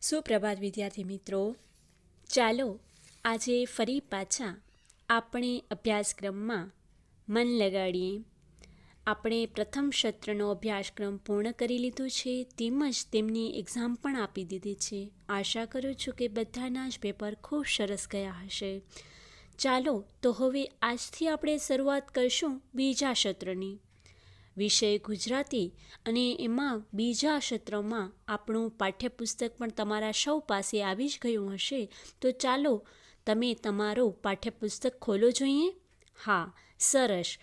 સુપ્રભાત વિદ્યાર્થી મિત્રો, ચાલો આજે ફરી પાછા આપણે અભ્યાસક્રમમાં મન લગાડીએ. આપણે પ્રથમ સત્રનો અભ્યાસક્રમ પૂર્ણ કરી લીધો છે, તેમજ તેમની એક્ઝામ પણ આપી દીધી છે. આશા કરું છું કે બધાના જ પેપર ખૂબ સરસ ગયા હશે. ચાલો તો હવે આજથી આપણે શરૂઆત કરશું બીજા સત્રની. વિષય ગુજરાતી અને એમાં બીજા સત્રમાં આપણું પાઠ્યપુસ્તક પણ તમારા સૌ પાસે આવી જ ગયું હશે. તો ચાલો તમે તમારો પાઠ્યપુસ્તક ખોલો જોઈએ. હા, સરસ.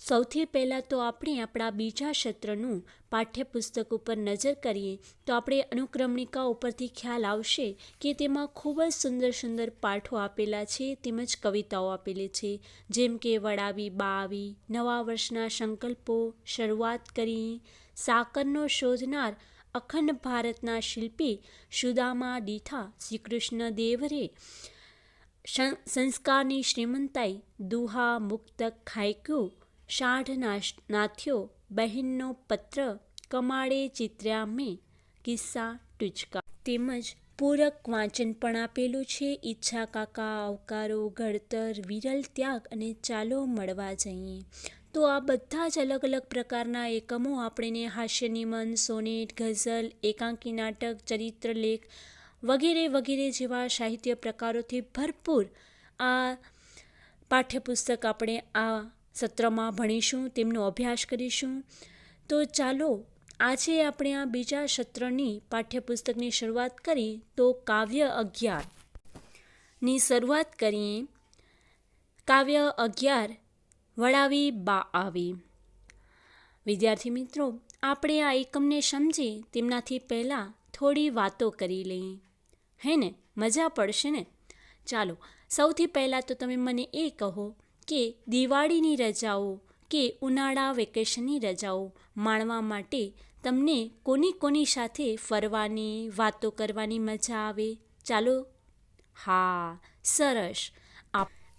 સૌથી પહેલાં તો આપણે આપણા બીજા સત્રનું પાઠ્યપુસ્તક ઉપર નજર કરીએ તો આપણે અનુક્રમણિકા ઉપરથી ખ્યાલ આવશે કે તેમાં ખૂબ જ સુંદર સુંદર પાઠો આપેલા છે, તેમજ કવિતાઓ આપેલી છે, જેમ કે વડાવી બા આવી, નવા વર્ષના સંકલ્પો, શરૂઆત કરી, સાકરનો શોધનાર, અખંડ ભારતના શિલ્પી, સુદામા દીઠા, શ્રી કૃષ્ણ દેવરે, સંસ્કારની શ્રીમંતાઈ, દુહા, મુક્તક, ખાયક્યું, શાઢ નાથ્યો, બહેનનો પત્ર, કમાડે ચિત્ર્યા મેં, કિસ્સા ટૂચકા. તેમજ પૂરક વાંચન પણ આપેલું છે. ઈચ્છા કાકા, આવકારો, ઘડતર, વિરલ ત્યાગ અને ચાલો મળવા જઈએ. તો આ બધા જ અલગ અલગ પ્રકારના એકમો આપણને હાસ્ય નિબંધ, સોનેટ, ગઝલ, એકાંકી નાટક, ચરિત્રલેખ વગેરે વગેરે જેવા સાહિત્ય પ્રકારોથી ભરપૂર આ પાઠ્યપુસ્તક આપણે આ સત્રમાં ભણીશું, તેમનો અભ્યાસ કરીશું. તો ચાલો આજે આપણે આ બીજા સત્રની પાઠ્યપુસ્તકની શરૂઆત કરી તો કાવ્ય 11ની શરૂઆત કરીએ. કાવ્ય 11 વડાવી બા આવી. વિદ્યાર્થી મિત્રો, આપણે આ એકમને સમજી તેમનાથી પહેલાં થોડી વાતો કરી લઈએ. હે ને, મજા પડશે ને? ચાલો, સૌથી પહેલાં તો તમે મને એ કહો કે દિવાળીની રજાઓ કે ઉનાળા વેકેશનની રજાઓ માણવા માટે તમને કોની કોની સાથે ફરવાની, વાતો કરવાની મજા આવે? ચાલો. હા, સરસ.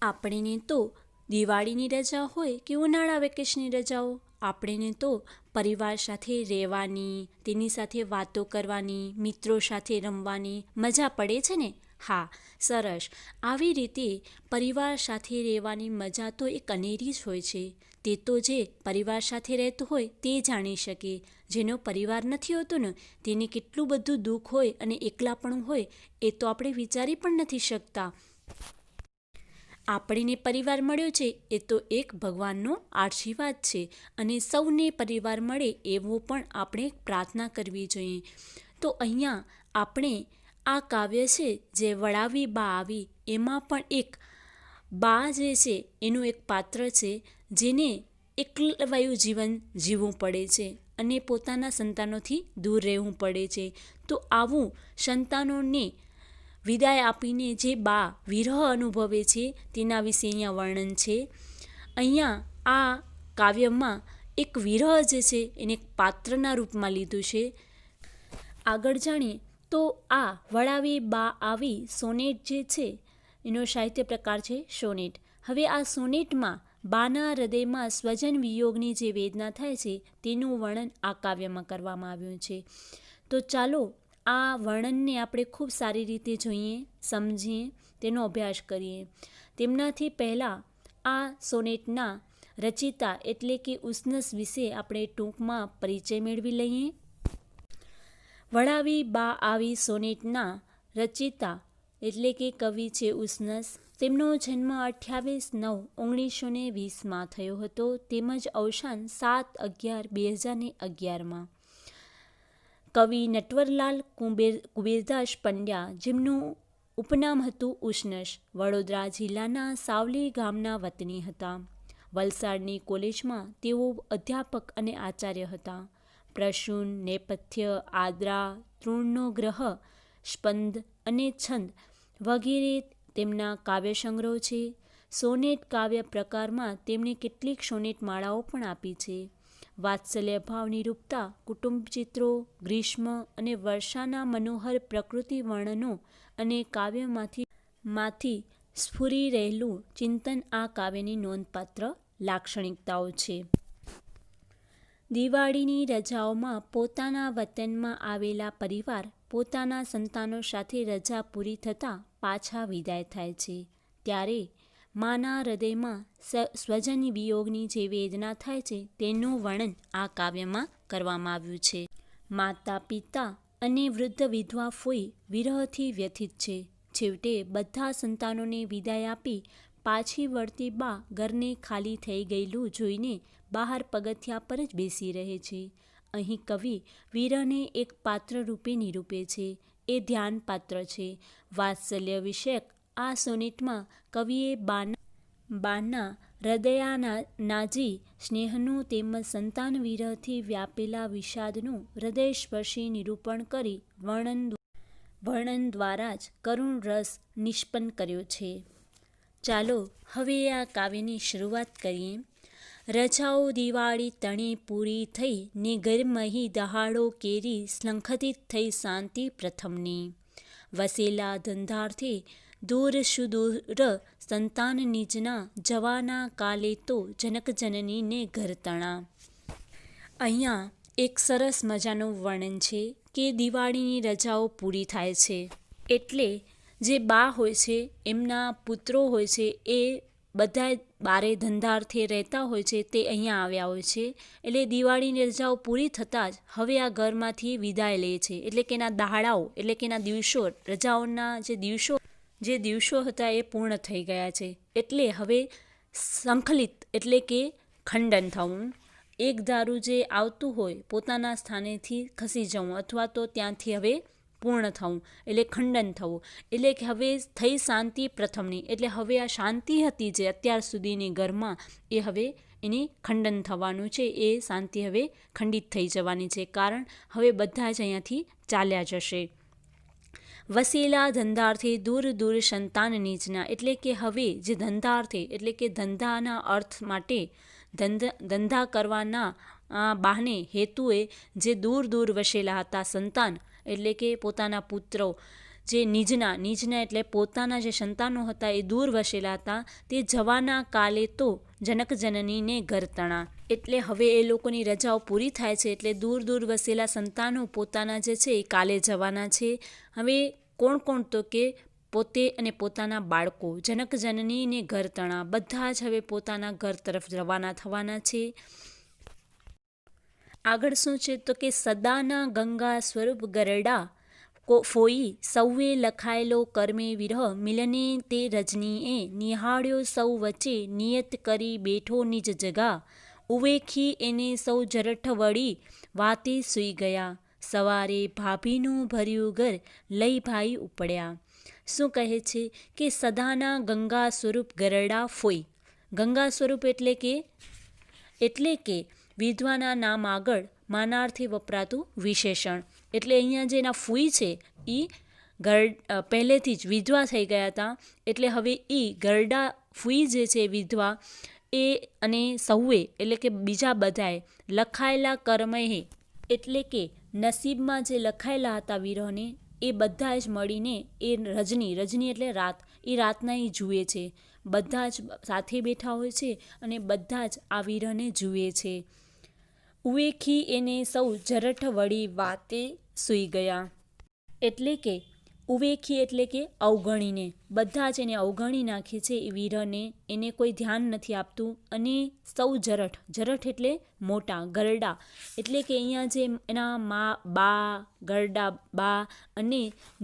આપણને તો દિવાળીની રજા હોય કે ઉનાળા વેકેશનની રજાઓ, આપણને તો પરિવાર સાથે રહેવાની, તેની સાથે વાતો કરવાની, મિત્રો સાથે રમવાની મજા પડે છે ને? હા, સરસ. આવી રીતે પરિવાર સાથે રહેવાની મજા તો એક અનેરી જ હોય છે. તે તો જે પરિવાર સાથે રહેતું હોય તે જાણી શકે. જેનો પરિવાર નથી હોતો ને તેને કેટલું બધું દુઃખ હોય અને એકલાપણું હોય એ તો આપણે વિચારી પણ નથી શકતા. આપણને પરિવાર મળ્યો છે એ તો એક ભગવાનનો આશીર્વાદ છે, અને સૌને પરિવાર મળે એવો પણ આપણે પ્રાર્થના કરવી જોઈએ. તો અહીંયા આપણે આ કાવ્ય છે જે વડાવી બા આવી, એમાં પણ એક બા જે છે એનું એક પાત્ર છે જેને એકલવાયું જીવન જીવવું પડે છે અને પોતાના સંતાનોથી દૂર રહેવું પડે છે. તો આવું સંતાનોને વિદાય આપીને જે બા વિરહ અનુભવે છે તેના વિશે અહીંયા વર્ણન છે. અહીંયા આ કાવ્યમાં એક વિરહ જે છે એને એક પાત્રના રૂપમાં લીધું છે. આગળ જાણીએ તો આ વડાવી બા આવી સોનેટ જે છે એનો સાહિત્ય પ્રકાર છે સોનેટ. હવે આ સોનેટમાં બાના હૃદયમાં સ્વજન વિયોગની જે વેદના થાય છે તેનું વર્ણન આ કાવ્યમાં કરવામાં આવ્યું છે. તો ચાલો આ વર્ણનને આપણે ખૂબ સારી રીતે જોઈએ, સમજીએ, તેનો અભ્યાસ કરીએ. તેમનાથી પહેલાં આ સોનેટના રચિતા એટલે કે ઉસનસ વિશે આપણે ટૂંકમાં પરિચય મેળવી લઈએ. વડાવી બા આવી સોનેટના રચિતા એટલે કે કવિ છે ઉસનસ. તેમનો જન્મ 28/9/1920 થયો હતો, તેમજ અવસાન 7/11/2011. કવિ નટવરલાલ કુબેરદાસ પંડ્યા, જેમનું ઉપનામ હતું ઉસનસ, વડોદરા જિલ્લાના સાવલી ગામના વતની હતા. વલસાડની કોલેજમાં તેઓ અધ્યાપક અને આચાર્ય હતા. પ્રસૂન, નેપથ્ય, આદ્રા, તૃણનો ગ્રહ, સ્પંદ અને છંદ વગેરે તેમના કાવ્ય સંગ્રહો છે. સોનેટ કાવ્ય પ્રકારમાં તેમણે કેટલીક સોનેટ માળાઓ પણ આપી છે. વાત્સલ્ય ભાવ નિરૂપતા કુટુંબ ચિત્રો, ગ્રીષ્મ અને વર્ષાના મનોહર પ્રકૃતિ વર્ણનો અને કાવ્યમાંથી સ્ફુરી રહેલું ચિંતન આ કાવ્યની નોંધપાત્ર લાક્ષણિકતાઓ છે. દિવાળીની રજાઓમાં પોતાના વતનમાં આવેલા પરિવાર પોતાના સંતાનો સાથે રજા પૂરી થતાં પાછા વિદાય થાય છે ત્યારે માના હૃદયમાં સ્વજન વિયોગની જે વેદના થાય છે તેનું વર્ણન આ કાવ્યમાં કરવામાં આવ્યું છે. માતા પિતા અને વૃદ્ધ વિધવા ફોઈ વિરહથી વ્યથિત છે. છેવટે બધા સંતાનોને વિદાય આપી પાછી વળતી બા ઘરને ખાલી થઈ ગયેલું જોઈને બહાર પગથિયા પર જ બેસી રહે છે. અહીં કવિ વિરહને એક પાત્ર રૂપે નિરૂપે છે. એ ધ્યાન પાત્ર છે. વાત્સલ્ય વિષયક આ સોનેટમાં કવિએ બાના હૃદયાનાજી સ્નેહનું તેમજ સંતાન વિરહથી વ્યાપેલા વિષાદનું હૃદયસ્પર્શી નિરૂપણ કરી વર્ણન દ્વારા જ કરુણ રસ નિષ્પન્ન કર્યો છે. ચાલો હવે આ કાવ્યની શરૂઆત કરીએ. રજાઓ દિવાળી તણે પૂરી થઈ ને ગરમહી દહાડો કેરી સ્ખલિત થઈ શાંતિ પ્રથમની. વસેલા ધંધાર્થે દૂર સુદૂર સંતાન નિજના જવાના કાલે તો જનક જનનીને ઘર તણા. અહીંયા એક સરસ મજાનું વર્ણન છે કે દિવાળીની રજાઓ પૂરી થાય છે એટલે જે બા હોય છે એમના પુત્રો હોય છે એ બધા બારે ધંધાર્થે રહેતા હોય છે તે અહીંયા આવ્યા હોય છે. એટલે દિવાળીની રજાઓ પૂરી થતાં જ હવે આ ઘરમાંથી વિદાય લે છે. એટલે કે એના દહાડાઓ એટલે કે એના દિવસો રજાઓના જે દિવસો હતા એ પૂર્ણ થઈ ગયા છે. એટલે હવે સંકલિત એટલે કે ખંડન થવું, એક ધારું જે આવતું હોય પોતાના સ્થાનેથી ખસી જવું અથવા તો ત્યાંથી હવે પૂર્ણ થવું એટલે ખંડન થવું. એટલે કે હવે થઈ શાંતિ પ્રથમની એટલે હવે આ શાંતિ હતી જે અત્યાર સુધીની ઘરમાં એ હવે એની ખંડન થવાનું છે. એ શાંતિ હવે ખંડિત થઈ જવાની છે કારણ હવે બધા જ અહીંયાથી ચાલ્યા જશે. વસેલા ધંધાર્થે દૂર દૂર સંતાન નિજના એટલે કે હવે જે ધંધાર્થે એટલે કે ધંધાના અર્થ માટે ધંધા કરવાના બહાને હેતુએ જે દૂર દૂર વસેલા હતા સંતાન એટલે કે પોતાના પુત્રો જે નિજના એટલે પોતાના જે સંતાનો હતા એ દૂર વસેલા હતા તે જવાના કાલે તો જનક જનનીને ઘર તણા. એટલે હવે એ લોકોની રજાઓ પૂરી થાય છે એટલે દૂર દૂર વસેલા સંતાનો પોતાના જે છે એ કાલે જવાના છે. હવે કોણ તો કે પોતે અને પોતાના બાળકો જનક જનનીને ઘર તણા બધા જ હવે પોતાના ઘર તરફ રવાના થવાના છે. આગળ શું છે તો કે સદાના ગંગા સ્વરૂપ ગરડા ફોઈ સૌએ લખાયેલો કર્મે વિરહ મિલને તે રજનીએ નિહાળ્યો સૌ વચ્ચે નિયત કરી બેઠો નિજ જગા ઉવેખી એને સૌ જરઠ વળી વાતે સૂઈ ગયા સવારે ભાભીનું ભર્યું ઘર લઈ ભાઈ ઉપડ્યા. શું કહે છે કે સદાના ગંગા સ્વરૂપ ગરડા ફોઈ. ગંગા સ્વરૂપ એટલે કે વિધવાના નામ આગળ માનાર્થે વપરાતું વિશેષણ. એટલે અહીંયા જે એના ફૂઈ છે એ પહેલેથી જ વિધવા થઈ ગયા હતા એટલે હવે એ ગરડા ફૂઈ જે છે વિધવા એ અને સૌએ એટલે કે બીજા બધાએ લખાયેલા કર્મએ એટલે કે નસીબમાં જે લખાયેલા હતા વિરહને એ બધા જ મળીને એ રજની એટલે રાત એ રાતના એ જુએ છે. બધા જ સાથે બેઠા હોય છે અને બધા જ આ વિરહને જુએ છે. ઉવેખી એને સૌ જરઠ વળી વાતે સૂઈ ગયા. એટલે કે ઉવેખી એટલે કે અવગણીને બધા જ એને અવગણી નાખે છે એ વિરહને એને કોઈ ધ્યાન નથી આપતું. અને સૌ જરઠ એટલે મોટા ગરડા એટલે કે અહીંયા જે એના બા ગરડા બા અને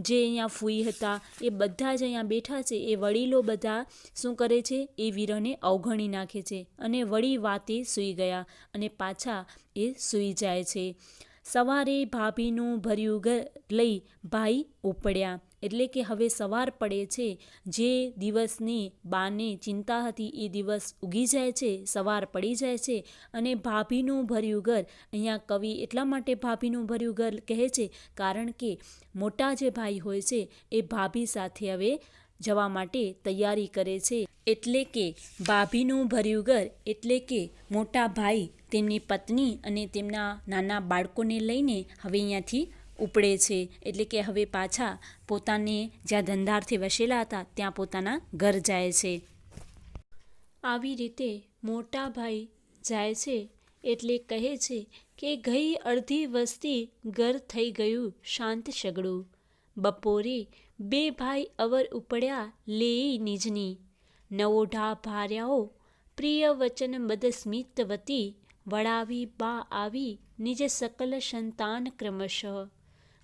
જે અહીંયા ફૂઈ હતા એ બધા જ અહીંયા બેઠા છે. એ વડીલો બધા શું કરે છે એ વિરહને અવગણી નાખે છે અને વળી વાતે સૂઈ ગયા અને પાછા એ સૂઈ જાય છે. સવારે ભાભીનું ભર્યું ઘર લઈ ભાઈ ઉપડ્યા એટલે કે હવે સવાર પડે છે. જે દિવસની બાને ચિંતા હતી એ દિવસ ઉગી જાય છે, સવાર પડી જાય છે અને ભાભીનું ભર્યું ઘર અહીંયા કવિ એટલા માટે ભાભીનું ભર્યું ઘર કહે છે કારણ કે મોટા જે ભાઈ હોય છે એ ભાભી સાથે હવે જવા માટે તૈયારી કરે છે. એટલે કે ભાભીનું ભર્યું ઘર એટલે કે મોટા ભાઈ તેમની પત્ની અને તેમના નાના બાળકોને લઈને હવે અહીંયાથી ઉપડે છે. એટલે કે હવે પાછા પોતાને જ્યાં ધંધાર્થે વસેલા હતા ત્યાં પોતાના ઘર જાય છે. આવી રીતે મોટા ભાઈ જાય છે એટલે કહે છે કે ગઈ અડધી વસ્તી ઘર થઈ ગયું શાંત સગડું. બપોરે બે ભાઈ અવર ઉપડ્યા લેઈ નિજની. નવોઢા ભાર્યાઓ પ્રિય વચન મદસ્મિતવતી. વળાવી બા આવી નિજ સકલ સંતાન ક્રમશઃ.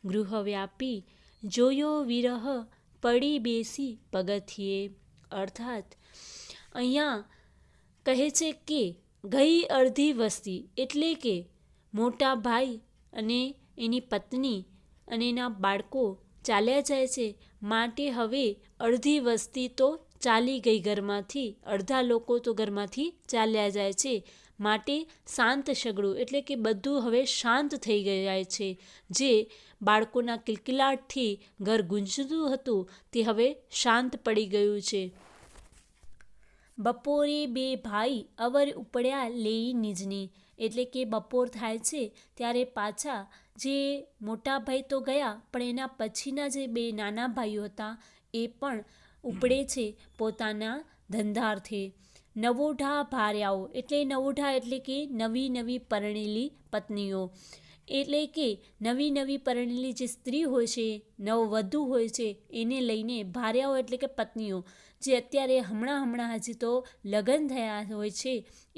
ગૃહવ્યાપી જોયો વિરહ પડી બેસી પગથિયે. અર્થાત અહીંયા કહે છે કે ગઈ અડધી વસ્તી એટલે કે મોટા ભાઈ અને એની પત્ની અને એના બાળકો ચાલ્યા જાય છે, માટે હવે અડધી વસ્તી તો ચાલી ગઈ ઘરમાંથી, અડધા લોકો તો ઘરમાંથી ચાલ્યા જાય છે, માટે શાંત સગડું એટલે કે બધું હવે શાંત થઈ જાય છે. જે બાળકોના કિલકિલાટથી ઘર ગુંજતું હતું તે હવે શાંત પડી ગયું છે. બપોરે બે ભાઈ અવર ઉપડ્યા લેઈ નિજની એટલે કે બપોર થાય છે ત્યારે પાછા જે મોટા ભાઈ તો ગયા, પણ એના પછીના જે બે નાના ભાઈઓ હતા એ પણ ઉપડે છે પોતાના ધંધાર્થે. નવોઢા ભાર્યાઓ એટલે નવોઢા એટલે કે નવી નવી પરણેલી પત્નીઓ, એટલે કે નવી નવી પરણેલી જે સ્ત્રી હોય છે, નવવધુ હોય છે, એને લઈને ભાર્યાઓ એટલે કે પત્નીઓ જે અત્યારે હમણાં હજી તો લગ્ન થયા હોય છે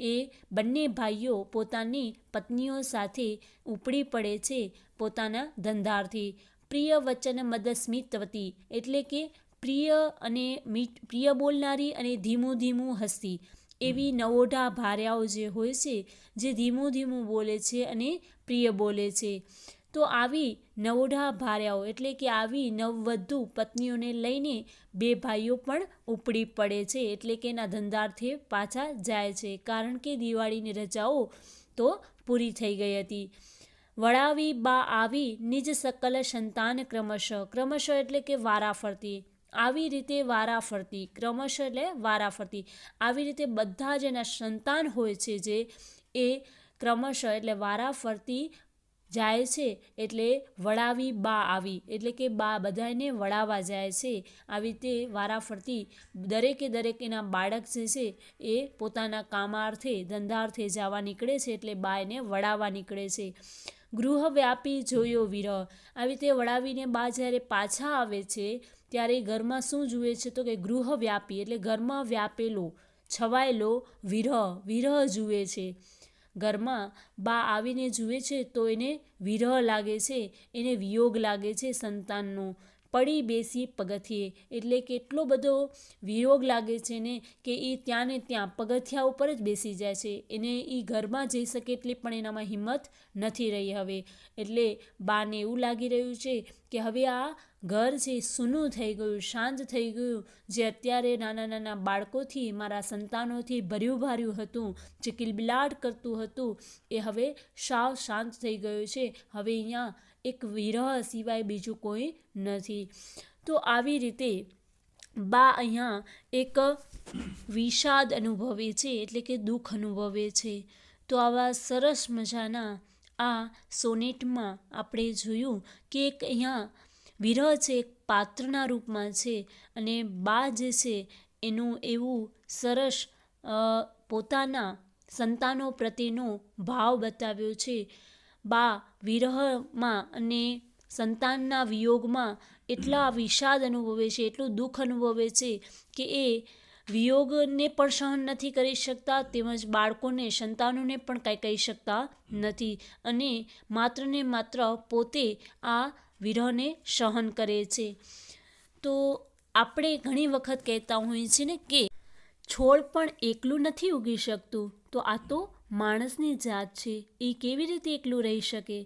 એ બંને ભાઈઓ પોતાની પત્નીઓ સાથે ઉપડી પડે છે પોતાના ધંધારથી. પ્રિય વચન મદસ્મિતવતી એટલે કે પ્રિય અને પ્રિય બોલનારી અને ધીમું ધીમું હસતી એવી નવોઢા ભાર્યાઓ જે હોય છે, જે ધીમું ધીમું બોલે છે અને પ્રિય બોલે છે. તો આવી નવોઢા ભાર્યાઓ એટલે કે આવી નવવધુ પત્નીઓને લઈને બે ભાઈઓ પણ ઉપડી પડે છે, એટલે કે એના ધંધાર્થે પાછા જાય છે, કારણ કે દિવાળીની રજાઓ તો પૂરી થઈ ગઈ હતી. વળાવી બા આવી નિજ સકલ સંતાન ક્રમશઃ. ક્રમશઃ એટલે કે વારાફરતી. આવી રીતે વારાફરતી, ક્રમશઃ એટલે વારાફરતી. આવી રીતે બધા જ એના સંતાન હોય છે જે એ ક્રમશઃ એટલે વારાફરતી જાય છે. એટલે વળાવી બા આવી એટલે કે બા બધાને વળાવવા જાય છે. આવી રીતે વારાફરતી દરેક એના બાળક જે છે એ પોતાના કામાર્થે ધંધાર્થે જવા નીકળે છે, એટલે બા એને વળાવવા નીકળે છે. ગૃહવ્યાપી જોયો વિરહ. આવી રીતે વળાવીને બા જ્યારે પાછા આવે છે ત્યારે ઘરમાં શું જુએ છે તો કે ગૃહવ્યાપી એટલે ઘરમાં વ્યાપેલો છવાયેલો વિરહ જુએ છે. ઘરમાં બા આવીને જુએ છે તો એને વિરહ લાગે છે, એને વિયોગ લાગે છે સંતાનનો. પડી બેસી પગથિયે એટલે કેટલો બધો વિયોગ લાગે છે ને કે એ ત્યાં ને ત્યાં પગથિયા ઉપર જ બેસી જાય છે, એને એ ઘરમાં જઈ શકે એટલી પણ એનામાં હિંમત નથી રહી હવે. એટલે બાને એવું લાગી રહ્યું છે કે હવે આ ઘર છે સૂનું થઈ ગયું, શાંત થઈ ગયું, જે અત્યારે નાના નાના બાળકોથી મારા સંતાનોથી ભર્યું હતું, જે કિલબિલાટ કરતું હતું એ હવે સાવ શાંત થઈ ગયું છે. હવે અહીંયા એક વિરહ સિવાય બીજું કોઈ નથી. તો આવી રીતે બા અહીંયા એક વિષાદ અનુભવે છે એટલે કે દુઃખ અનુભવે છે. તો આવા સરસ મજાના આ સોનેટમાં આપણે જોયું કે એક અહીંયા વિરહ છે એક પાત્રના રૂપમાં છે, અને બા જે છે એનું એવું સરસ પોતાના સંતાનો પ્રત્યેનો ભાવ બતાવ્યો છે. બા વિરહમાં અને સંતાનના વિયોગમાં એટલા વિષાદ અનુભવે છે, એટલું દુઃખ અનુભવે છે કે એ વિયોગને પણ સહન નથી કરી શકતા, તેમજ બાળકોને સંતાનોને પણ કાંઈ કહી શકતા નથી, અને માત્ર ને માત્ર પોતે આ વિરહને સહન કરે છે. તો આપણે ઘણી વખત કહેતા હોઈએ છીએ ને કે છોડ પણ એકલું નથી ઉગી શકતું, તો આ તો માણસની જાત છે, એ કેવી રીતે એકલું રહી શકે.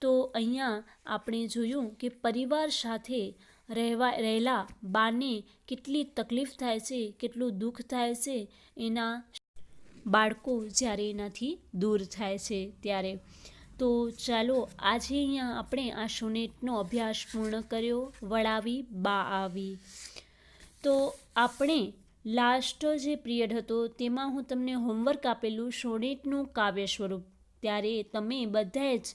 તો અહીંયા આપણે જોયું કે પરિવાર સાથે રહેલા બાને કેટલી તકલીફ થાય છે, કેટલું દુઃખ થાય છે એના બાળકો જ્યારે એનાથી દૂર થાય છે ત્યારે. તો ચાલો આજે અહીંયા આપણે આ સોનેટનો અભ્યાસ પૂર્ણ કર્યો, વળાવી બા આવી. તો આપણે લાસ્ટ જે પિરિયડ હતો તેમાં હું તમને હોમવર્ક આપેલું સોનેટનું કાવ્ય સ્વરૂપ, ત્યારે તમે બધાએ જ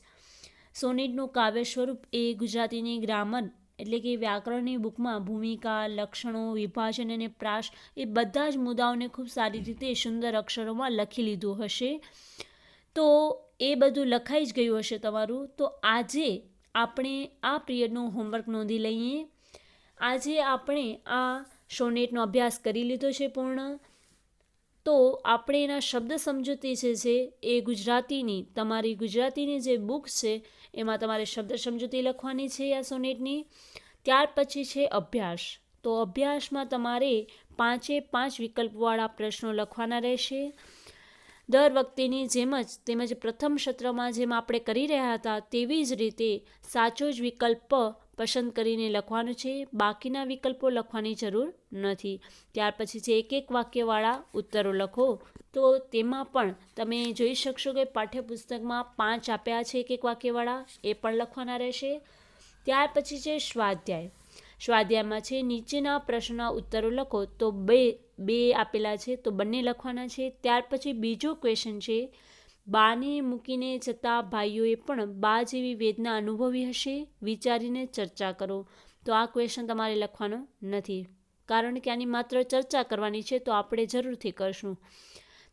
સોનેટનું કાવ્ય સ્વરૂપ એ ગુજરાતીની ગ્રામર એટલે કે વ્યાકરણની બુકમાં ભૂમિકા, લક્ષણો, વિભાજન અને પ્રાસ એ બધા જ મુદ્દાઓને ખૂબ સારી રીતે સુંદર અક્ષરોમાં લખી લીધું હશે. તો એ બધું લખાઈ જ ગયું હશે તમારું. તો આજે આપણે આ પિરિયડનું હોમવર્ક નોંધી લઈએ. આજે આપણે આ સોનેટનો અભ્યાસ કરી લીધો છે પૂર્ણ. તો આપણે એના શબ્દ સમજૂતી છે એ ગુજરાતીની, તમારી ગુજરાતીની જે બુક છે એમાં તમારે શબ્દ સમજૂતી લખવાની છે આ સોનેટની. ત્યાર પછી છે અભ્યાસ. તો અભ્યાસમાં તમારે 5 વિકલ્પવાળા પ્રશ્નો લખવાના રહેશે. દર વખતેની જેમ જ તેમજ પ્રથમ સત્રમાં જેમ આપણે કરી રહ્યા હતા તેવી જ રીતે સાચો જ વિકલ્પ પસંદ કરીને લખવાનું છે. બાકીના વિકલ્પો લખવાની જરૂર નથી. ત્યાર પછી જે એક વાક્યવાળા ઉત્તરો લખો. તો તેમાં પણ તમે જોઈ શકશો કે પાઠ્યપુસ્તકમાં 5 આપ્યા છે એક વાક્યવાળા, એ પણ લખવાના રહેશે. ત્યાર પછી છે સ્વાધ્યાય. સ્વાધ્યાયમાં છે નીચેના પ્રશ્નના ઉત્તરો લખો. તો બે આપેલા છે તો બંને લખવાના છે. ત્યાર પછી બીજો ક્વેશ્ચન છે, બાને મૂકીને જતા ભાઈઓએ પણ બા જેવી વેદના અનુભવી હશે, વિચારીને ચર્ચા કરો. તો આ ક્વેશ્ચન તમારે લખવાનો નથી, કારણ કે આની માત્ર ચર્ચા કરવાની છે, તો આપણે જરૂરથી કરશું.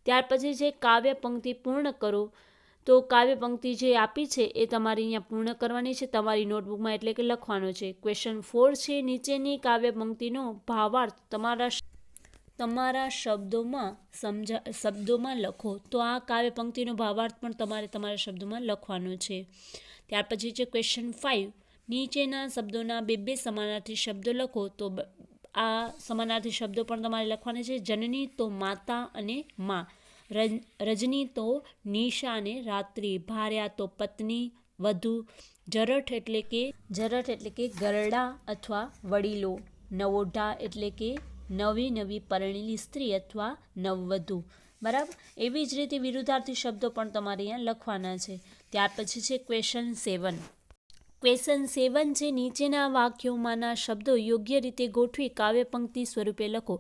ત્યાર પછી જે કાવ્ય પંક્તિ પૂર્ણ કરો. તો કાવ્ય પંક્તિ જે આપી છે એ તમારે અહીંયા પૂર્ણ કરવાની છે તમારી નોટબુકમાં, એટલે કે લખવાનો છે. ક્વેશ્ચન 4 છે, નીચેની કાવ્ય પંક્તિનો ભાવાર્થ તમારા શબ્દોમાં લખો. તો આ કાવ્ય પંક્તિનો ભાવાર્થ પણ તમારે તમારા શબ્દોમાં લખવાનો છે. ત્યાર પછી છે ક્વેશ્ચન 5, નીચેના શબ્દોના 2 સમાનાર્થી શબ્દો લખો. તો આ સમાનાર્થી શબ્દો પણ તમારે લખવાના છે. જનની તો માતા અને માં, રજની તો નિશા અને રાત્રિ, ભાર્યા તો પત્ની, વધુ, જરઠ એટલે કે ગરડા અથવા વડીલો, નવોઢા એટલે કે નવી પરણેલી સ્ત્રી અથવા નવવધુ. બરાબર. એવી જ રીતે વિરુદ્ધાર્થી શબ્દો પણ તમારે અહીંયા લખવાના છે. ત્યાર પછી છે ક્વેશ્ચન 7. ક્વેશ્ચન 7 છે, નીચેના વાક્યોમાંના શબ્દો યોગ્ય રીતે ગોઠવી કાવ્ય પંક્તિ સ્વરૂપે લખો.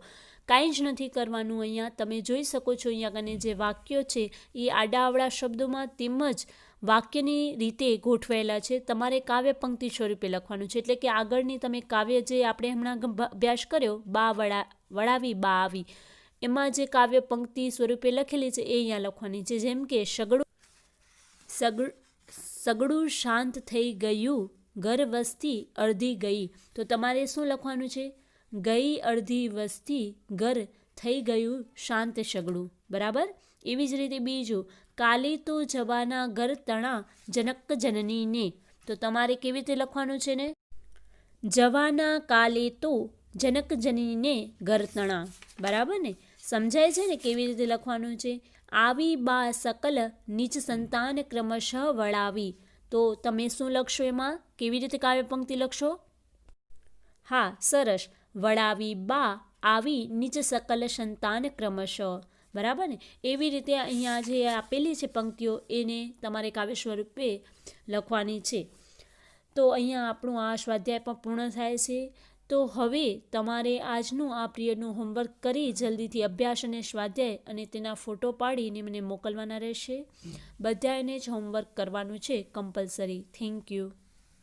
કાંઈ જ નથી કરવાનું અહીંયા. તમે જોઈ શકો છો અહીંયા કને જે વાક્યો છે એ આડાઅવળા શબ્દોમાં તેમજ વાક્યની રીતે ગોઠવાયેલા છે. તમારે કાવ્ય પંક્તિ સ્વરૂપે લખવાનું છે. એટલે કે આગળની તમે કાવ્ય જે આપણે હમણાં અભ્યાસ કર્યો, બા વળાવી બા આવી, એમાં જે કાવ્ય પંક્તિ સ્વરૂપે લખેલી છે એ અહીંયા લખવાની છે. જેમ કે સગડું શાંત થઈ ગયું, ઘર વસ્તી અડધી ગઈ. તો તમારે શું લખવાનું છે? ગઈ અડધી વસ્તી, ઘર થઈ ગયું શાંત સગડું. બરાબર. એવી જ રીતે બીજું, કાલે તો જવાના ઘર તણા જનક જનનીને. તો તમારે કેવી રીતે લખવાનું છે ને? જવાના કાલે તો જનક જનનીને ઘર તણા. બરાબર ને? સમજાય છે ને કેવી રીતે લખવાનું છે? આવી બા સકલ નીચ સંતાન ક્રમશઃ વળાવી. તો તમે શું લખશો એમાં? કેવી રીતે કાવ્ય પંક્તિ લખશો? હા, સરસ. વળાવી બા આવી નીચ સકલ સંતાન ક્રમશઃ. બરાબર ને? એવી રીતે અહીંયા જે આપેલી છે પંક્તિઓ એને તમારે કાવ્ય સ્વરૂપે લખવાની છે. તો અહીંયા આપણું આ સ્વાધ્યાય પણ પૂર્ણ થાય છે. તો હવે તમારે આજનું આ પિરિયડનું હોમવર્ક કરી જલ્દીથી અભ્યાસ અને સ્વાધ્યાય અને તેના ફોટો પાડીને મને મોકલવાના રહેશે. બધાને જ હોમવર્ક કરવાનું છે કમ્પલસરી. Thank you.